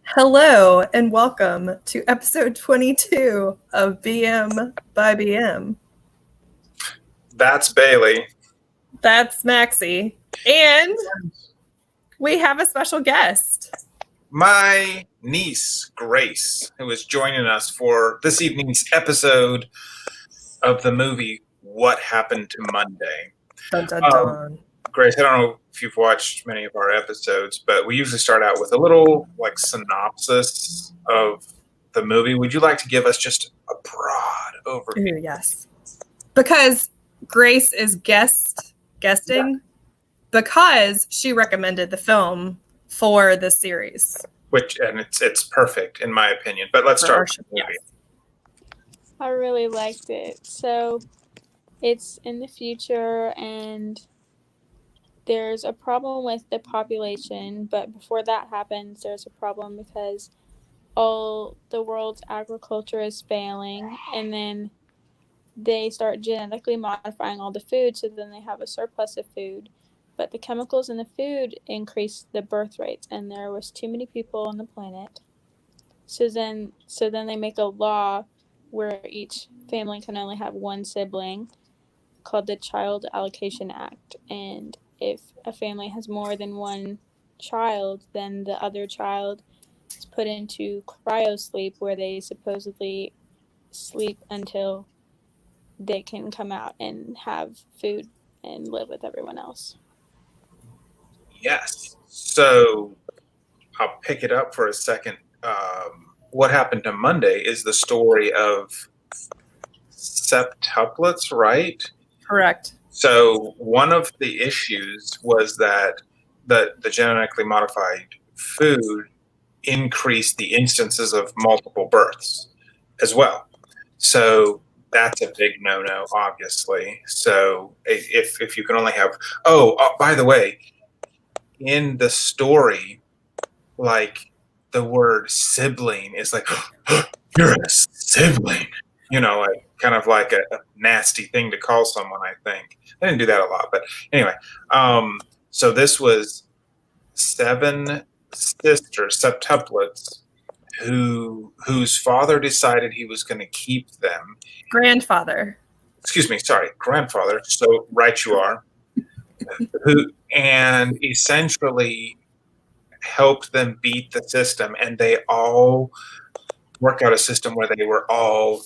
Hello and welcome to episode 22 of BM by BM. That's Bailey. That's Maxie. And we have a special guest. My niece, Grace, who is joining us for this evening's episode of the movie What Happened to Monday. Dun, dun, dun. Grace, I don't know if you've watched many of our episodes, but we usually start out with a little synopsis of the movie. Would you like to give us just a broad overview? Ooh, yes. Because Grace is guesting because she recommended the film for this series. And it's perfect in my opinion. But let's start with the movie. I really liked it. So it's in the future and there's a problem with the population, but before that happens, there's a problem because all the world's agriculture is failing, and then they start genetically modifying all the food, so then they have a surplus of food. But the chemicals in the food increase the birth rates, and there was too many people on the planet. So then they make a law where each family can only have one sibling, called the Child Allocation Act. And if a family has more than one child, then the other child is put into cryosleep, where they supposedly sleep until they can come out and have food and live with everyone else. Yes. So I'll pick it up for a second. What Happened to Monday is the story of septuplets, right? Correct. So one of the issues was that the genetically modified food increased the instances of multiple births as well. So that's a big no-no, obviously. So if you can only have... by the way, in the story, the word sibling is you're a sibling. Kind of like a nasty thing to call someone, I think. I didn't do that a lot, but anyway. So this was 7 sisters, septuplets, whose father decided he was going to keep them. Grandfather. Excuse me, sorry, grandfather. So right you are. And essentially helped them beat the system, and they all worked out a system where they were all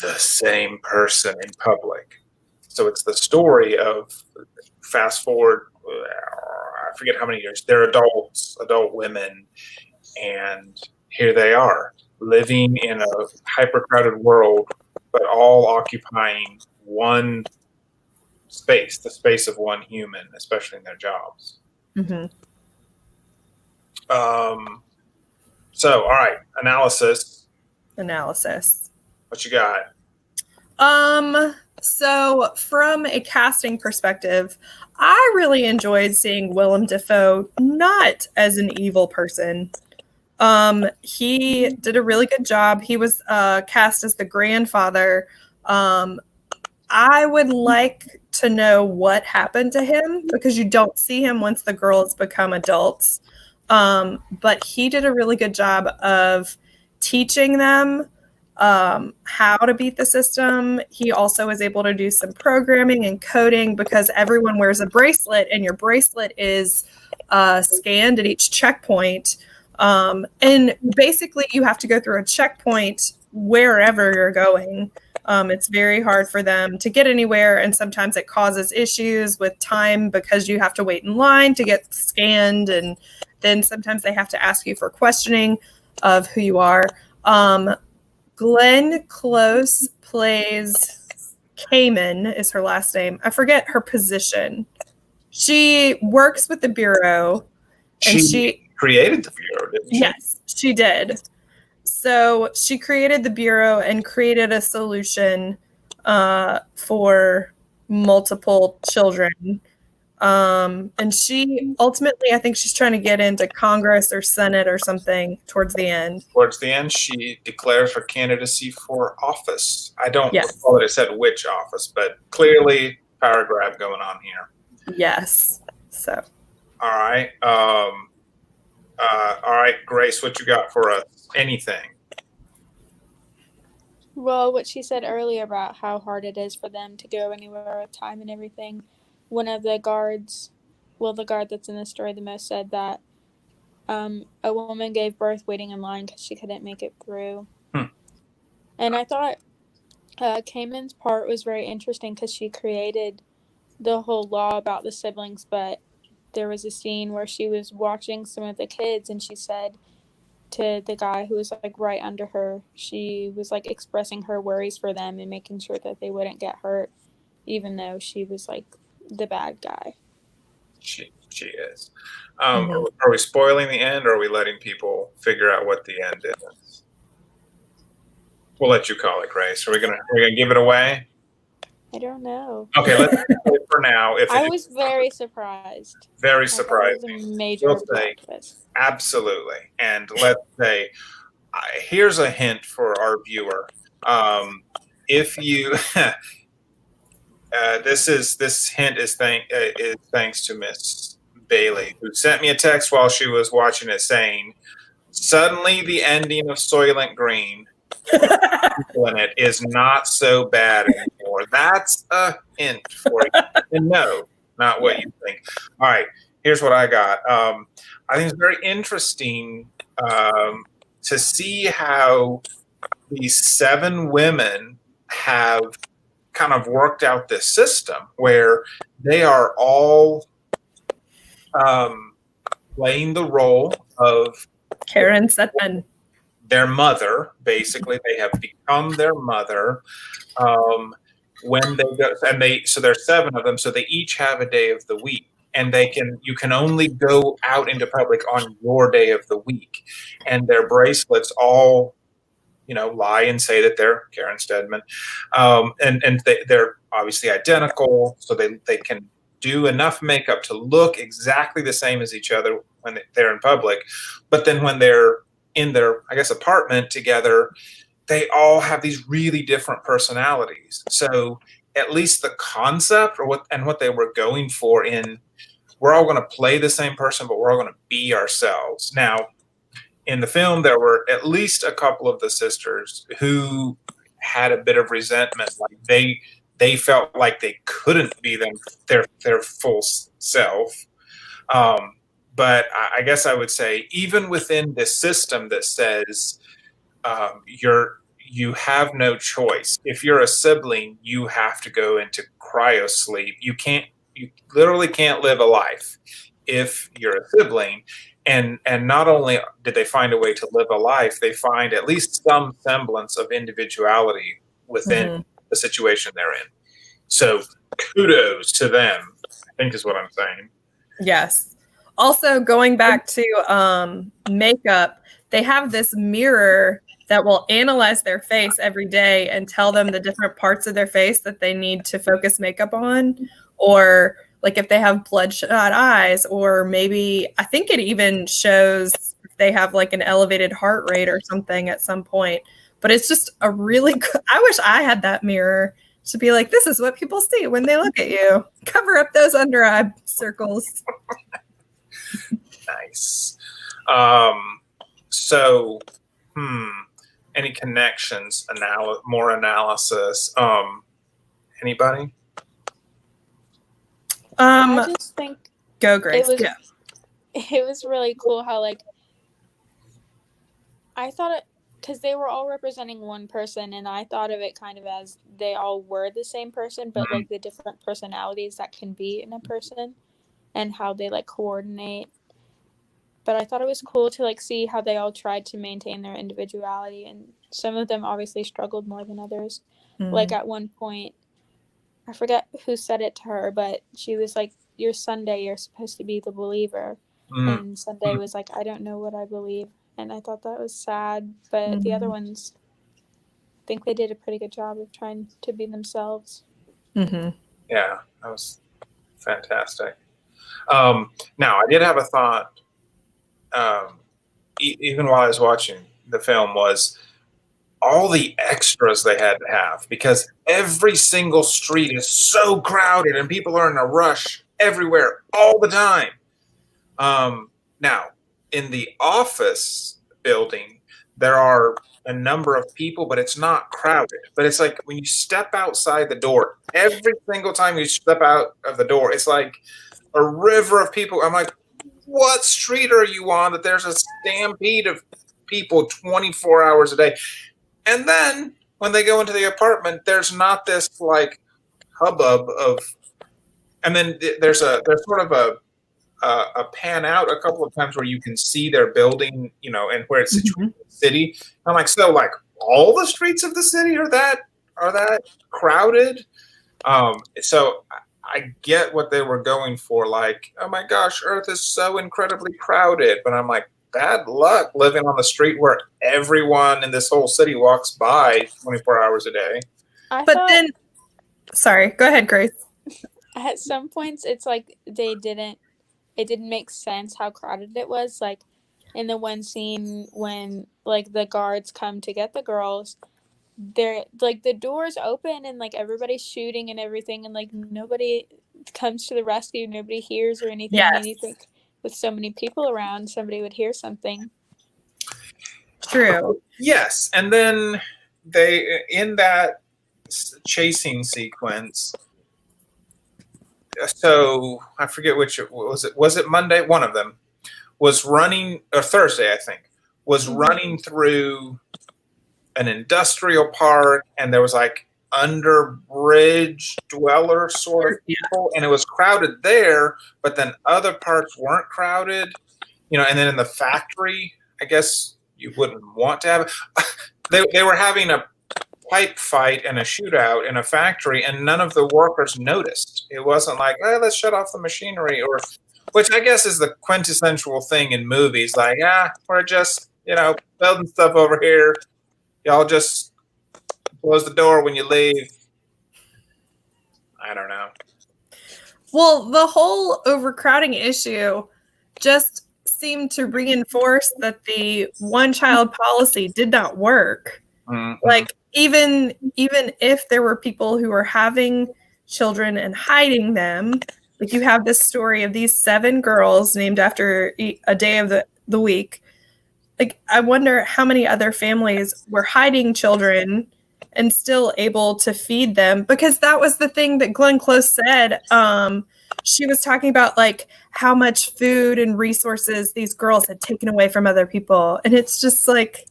the same person in public. So it's the story of, fast forward, I forget how many years, they're adult women, and here they are living in a hyper-crowded world, but all occupying one space, the space of one human, especially in their jobs. Mm-hmm. So, all right, analysis. What you got? So from a casting perspective, I really enjoyed seeing Willem Dafoe not as an evil person. He did a really good job. He was cast as the grandfather. I would like to know what happened to him, because you don't see him once the girls become adults. But he did a really good job of teaching them how to beat the system. He also was able to do some programming and coding, because everyone wears a bracelet, and your bracelet is scanned at each checkpoint. And basically you have to go through a checkpoint wherever you're going. It's very hard for them to get anywhere, and sometimes it causes issues with time because you have to wait in line to get scanned, and then sometimes they have to ask you for questioning of who you are. Glenn Close plays Cayman, is her last name. I forget her position. She works with the Bureau. And she created the Bureau, didn't she? Yes, she did. So she created the Bureau and created a solution for multiple children. And she ultimately, I think she's trying to get into Congress or Senate or something towards the end. Towards the end, she declares her candidacy for office. I don't recall that it said which office, but clearly power grab going on here. Yes. So. All right. All right, Grace, what you got for us? Anything? Well, what she said earlier about how hard it is for them to go anywhere with time and everything. One of the guards, well, the guard that's in the story the most, said that a woman gave birth waiting in line because she couldn't make it through. And I thought Cayman's part was very interesting because she created the whole law about the siblings, but there was a scene where she was watching some of the kids and she said to the guy who was like right under her, she was like expressing her worries for them and making sure that they wouldn't get hurt, even though she was like the bad guy. She is. Are we spoiling the end, or are we letting people figure out what the end is? We'll let you call it, Grace. Are we gonna give it away? I don't know. Okay, let's do it for now. I was very surprised. Very I surprising. thought it was a major plot twist. Absolutely. And let's say, here's a hint for our viewer. If you, this hint is thanks to Miss Bailey, who sent me a text while she was watching it saying, suddenly the ending of Soylent Green in it is not so bad anymore. That's a hint for you. And no, not what you think. All right, here's what I got. I think it's very interesting to see how these 7 women have kind of worked out this system where they are all playing the role of Karen Sedman, their mother. Basically, they have become their mother. When they go, so there's 7 of them, so they each have a day of the week, and you can only go out into public on your day of the week, and their bracelets all, lie and say that they're Karen Stedman, and they're obviously identical, so they can do enough makeup to look exactly the same as each other when they're in public, but then when they're in their, I guess, apartment together, they all have these really different personalities. So at least the concept what they were going for we're all going to play the same person, but we're all going to be ourselves. Now, in the film, there were at least a couple of the sisters who had a bit of resentment. Like they felt like they couldn't be their full self. But I guess I would say, even within this system that says you have no choice. If you're a sibling, you have to go into cryo sleep. You literally can't live a life if you're a sibling. And not only did they find a way to live a life, they find at least some semblance of individuality within the situation they're in. So kudos to them, I think is what I'm saying. Yes. Also, going back to makeup, they have this mirror that will analyze their face every day and tell them the different parts of their face that they need to focus makeup on, or like if they have bloodshot eyes, or maybe I think it even shows if they have like an elevated heart rate or something at some point. But it's just a really good, I wish I had that mirror to be like, this is what people see when they look at you. Cover up those under eye circles. Nice. So, any connections, more analysis? Anybody? I just think go, Grace. It was really cool how, like, I thought it, because they were all representing one person, and I thought of it kind of as they all were the same person, but like the different personalities that can be in a person and how they like coordinate. But I thought it was cool to like see how they all tried to maintain their individuality, and some of them obviously struggled more than others. Like at one point, I forget who said it to her, but she was like, "You're Sunday, you're supposed to be the believer," and Sunday was like, "I don't know what I believe," and I thought that was sad. But the other ones, I think they did a pretty good job of trying to be themselves. Yeah, that was fantastic. Now, I did have a thought. Even while I was watching the film, was all the extras they had to have, because every single street is so crowded and people are in a rush everywhere all the time. Now, in the office building, there are a number of people, but it's not crowded. But it's like when you step outside the door, every single time you step out of the door, it's like a river of people. I'm like, what street are you on that there's a stampede of people 24 hours a day? And then when they go into the apartment, there's not this like hubbub of, and then there's sort of a pan out a couple of times where you can see their building, and where it's situated in the city. I'm like, so like all the streets of the city are that crowded? So I get what they were going for. Like, oh my gosh, Earth is so incredibly crowded. But I'm like, bad luck living on the street where everyone in this whole city walks by 24 hours a day. Sorry, go ahead, Grace. At some points, it's like it didn't make sense how crowded it was. Like in the one scene when like the guards come to get the girls, they're like the doors open and like everybody's shooting and everything, and like nobody comes to the rescue, nobody hears or anything. Yes. And you think with so many people around, somebody would hear something. True. Yes, and then they in that chasing sequence. So I forget which it was. Was it Monday? One of them was running, or Thursday, I think, was running through an industrial park, and there was like under bridge dweller sort of people, and it was crowded there. But then other parts weren't crowded, And then in the factory, I guess you wouldn't want to have. They were having a pipe fight and a shootout in a factory, and none of the workers noticed. It wasn't like, hey, let's shut off the machinery, or which I guess is the quintessential thing in movies, like, we're just, building stuff over here. Y'all just close the door when you leave. I don't know. Well, the whole overcrowding issue just seemed to reinforce that the one-child policy did not work. Mm-hmm. Like, even if there were people who were having children and hiding them, like you have this story of these 7 girls named after a day of the week. Like, I wonder how many other families were hiding children and still able to feed them, because that was the thing that Glenn Close said. She was talking about like how much food and resources these girls had taken away from other people. And it's just like,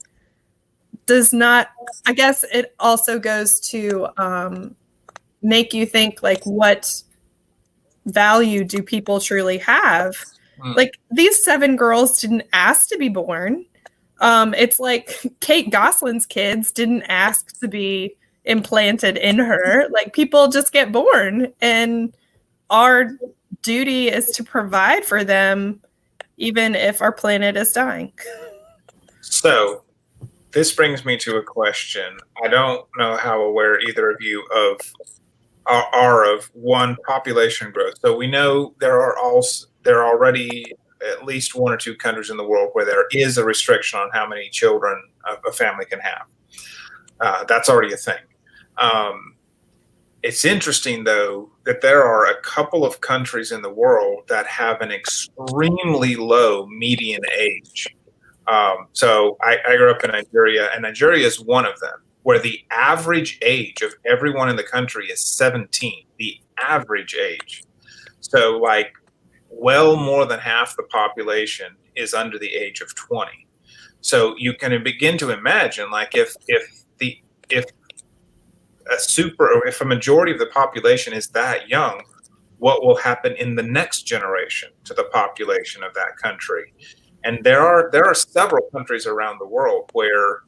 I guess it also goes to make you think like, what value do people truly have? Like, these 7 girls didn't ask to be born. It's like Kate Gosselin's kids didn't ask to be implanted in her. Like, people just get born, and our duty is to provide for them, even if our planet is dying. So this brings me to a question. I don't know how aware either of you are of one, population growth. So we know there are already at least 1 or 2 countries in the world where there is a restriction on how many children a family can have. That's already a thing. It's interesting, though, that there are a couple of countries in the world that have an extremely low median age. So I grew up in Nigeria, and Nigeria is one of them, where the average age of everyone in the country is 17, the average age. So like well more than half the population is under the age of 20. So you can begin to imagine, like, if a majority of the population is that young, what will happen in the next generation to the population of that country? And there are several countries around the world where,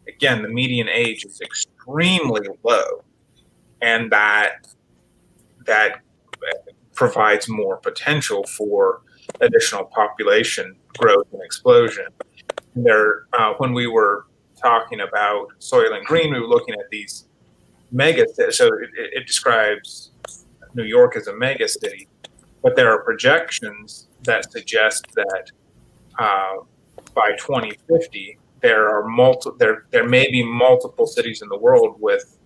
again, the median age is extremely low, and that provides more potential for additional population growth and explosion. When we were talking about Soylent Green, we were looking at these mega cities. So it describes New York as a mega city, but there are projections that suggest that by 2050 there may be multiple cities in the world with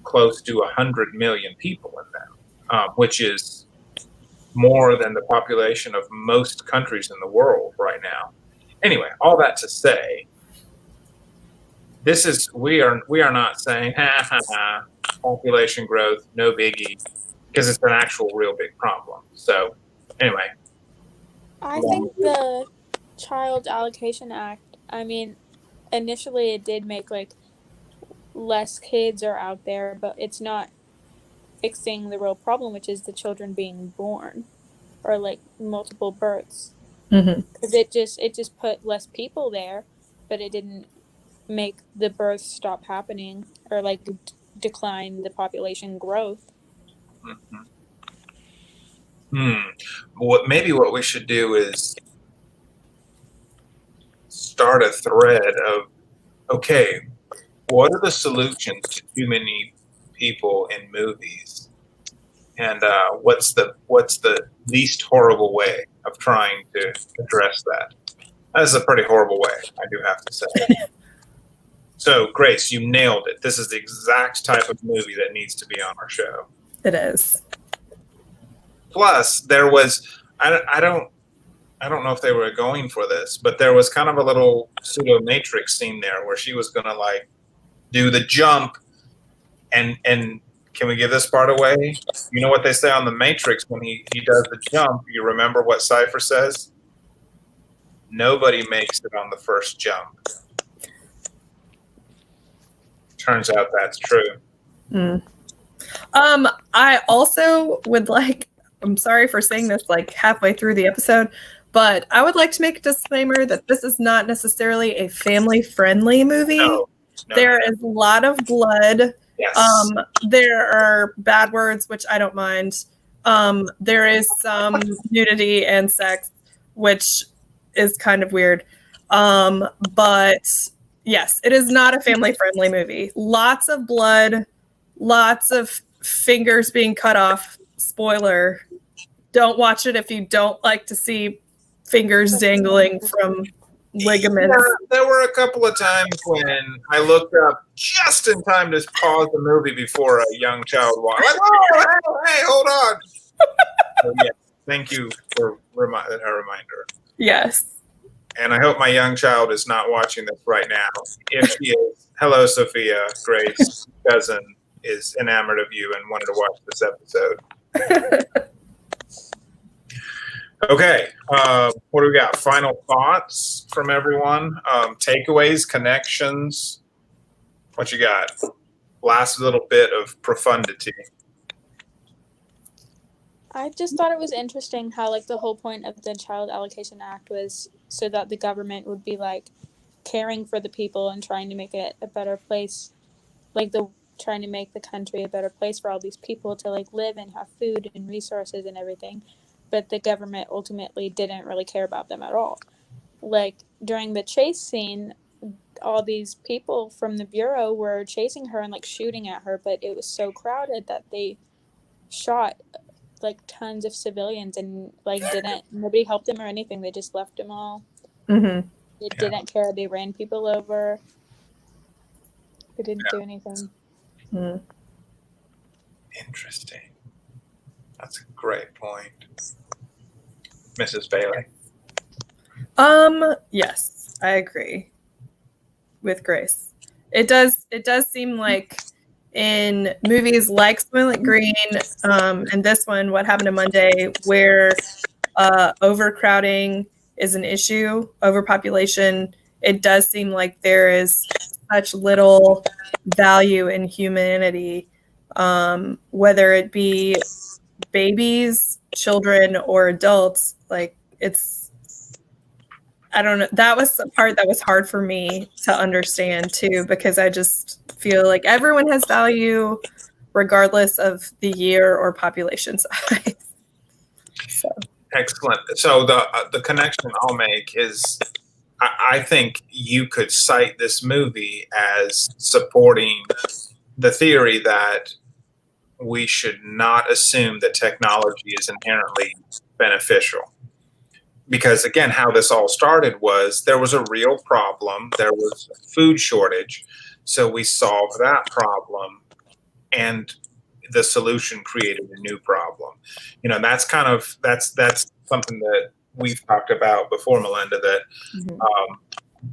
close to 100 million people in them, which is more than the population of most countries in the world right now. Anyway, all that to say, we are not saying ha ha ha, population growth, no biggie, because it's an actual real big problem. So anyway, I think the Child Allocation Act, I mean, initially it did make like less kids are out there, but it's not fixing the real problem, which is the children being born or like multiple births. Mm-hmm. Because it just put less people there, but it didn't make the births stop happening or like decline the population growth. What we should do is start a thread of, okay, what are the solutions to too many people in movies, and what's the least horrible way of trying to address that? That is a pretty horrible way, I do have to say. So, Grace, you nailed it. This is the exact type of movie that needs to be on our show. It is. Plus, there was I don't know if they were going for this, but there was kind of a little pseudo Matrix scene there where she was gonna like do the jump, and can we give this part away? You know what they say on the Matrix when he does the jump? You remember what Cypher says? Nobody makes it on the first jump. Turns out that's true. Mm. I also would like, I'm sorry for saying this like halfway through the episode, but I would like to make a disclaimer that this is not necessarily a family-friendly movie. No, There is a lot of blood. Yes. There are bad words, which I don't mind. There is some nudity and sex, which is kind of weird. But yes, it is not a family-friendly movie. Lots of blood, lots of fingers being cut off. Spoiler. Don't watch it if you don't like to see fingers dangling from ligaments. Yeah, there were a couple of times when I looked up just in time to pause the movie before a young child walked. Like, oh, hey, hold on. So, yeah, thank you for a reminder. Yes. And I hope my young child is not watching this right now. If she is, hello, Sophia. Grace, cousin, is enamored of you and wanted to watch this episode. Okay, what do we got? Final thoughts from everyone? Takeaways, connections? What you got? Last little bit of profundity. I just thought it was interesting how like the whole point of the Child Allocation Act was so that the government would be like caring for the people and trying to make it a better place, like trying to make the country a better place for all these people to like live and have food and resources and everything. But the government ultimately didn't really care about them at all. Like during the chase scene, all these people from the Bureau were chasing her and like shooting at her, but it was so crowded that they shot like tons of civilians and like nobody helped them or anything. They just left them all. Mm-hmm. They didn't care. They ran people over. They didn't do anything. Mm. Interesting. That's a great point. Mrs. Bailey. Yes, I agree with Grace. It does seem like in movies like Soylent Green, and this one, What Happened to Monday, where overcrowding is an issue, overpopulation, it does seem like there is such little value in humanity, whether it be babies, children, or adults. Like I don't know. That was the part that was hard for me to understand too, because I just feel like everyone has value regardless of the year or population size. So. Excellent. So the connection I'll make is I think you could cite this movie as supporting the theory that we should not assume that technology is inherently beneficial. Because again, how this all started was there was a real problem. There was a food shortage. So we solved that problem, and the solution created a new problem. You know, that's something that we've talked about before, Melinda, that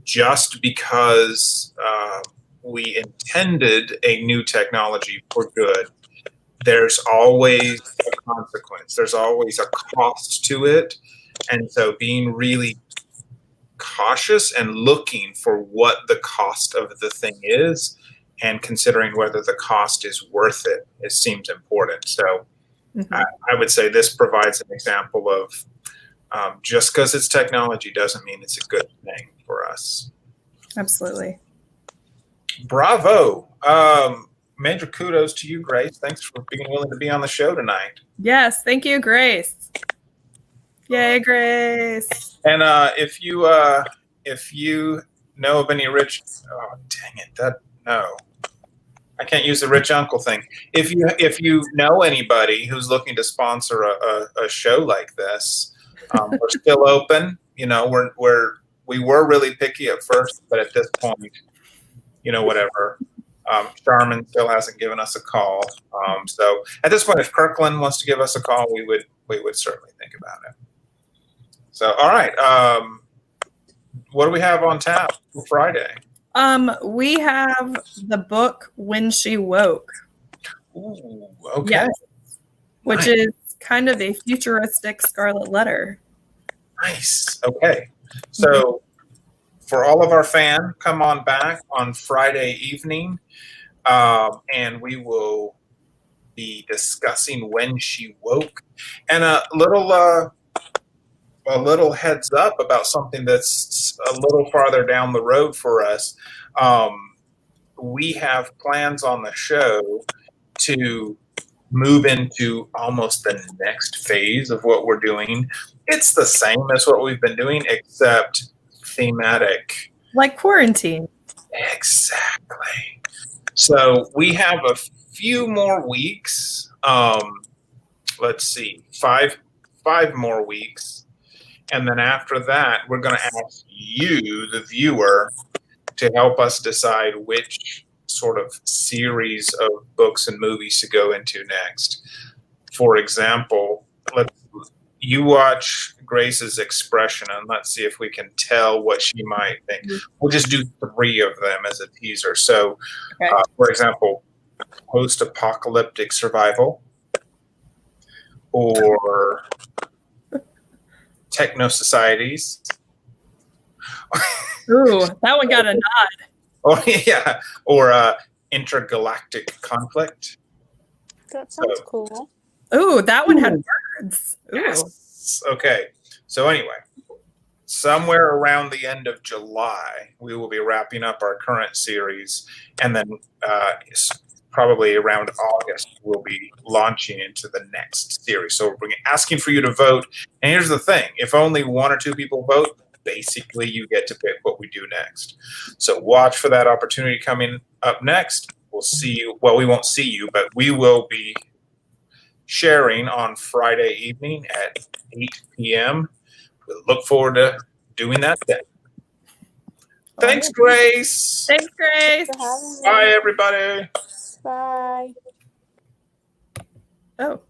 just because we intended a new technology for good, there's always a consequence. There's always a cost to it. And so being really cautious and looking for what the cost of the thing is and considering whether the cost is worth it, it seems important. So I would say this provides an example of just because it's technology doesn't mean it's a good thing for us. Absolutely. Bravo. Major kudos to you, Grace. Thanks for being willing to be on the show tonight. Yes, thank you, Grace. Yay, Grace. And if you know of any rich, oh dang it, no, I can't use the rich uncle thing. If you know anybody who's looking to sponsor a show like this, we're still open. You know, we were really picky at first, but at this point, you know, whatever. Charmin still hasn't given us a call. So at this point, if Kirkland wants to give us a call, we would certainly think about it. So, all right. What do we have on tap for Friday? We have the book When She Woke. Ooh, okay. Yes, which Nice. is kind of a futuristic Scarlet Letter. Nice. Okay. So for all of our fans, come on back on Friday evening, and we will be discussing When She Woke, and a little heads up about something that's a little farther down the road for us. We have plans on the show to move into almost the next phase of what we're doing. It's the same as what we've been doing, except thematic. Like quarantine. Exactly. So we have a few more weeks. Let's see, five more weeks. And then after that, we're going to ask you, the viewer, to help us decide which sort of series of books and movies to go into next. For example, you watch Grace's expression and let's see if we can tell what she might think. We'll just do 3 of them as a teaser. So, Okay. For example, post-apocalyptic survival or techno societies. Ooh, that one got a nod. Oh yeah, or intergalactic conflict. That sounds cool. Ooh, that one had words. Ooh. Yes. Okay. So anyway, somewhere around the end of July, we will be wrapping up our current series, and then probably around August, we'll be launching into the next series. So we're asking for you to vote. And here's the thing: if only 1 or 2 people vote, basically you get to pick what we do next. So watch for that opportunity coming up next. We'll see you. Well, we won't see you, but we will be sharing on Friday evening at 8 p.m. We look forward to doing that then. Thanks, Grace. Thanks, Grace. Thanks for having me. Bye, everybody. Bye. Oh.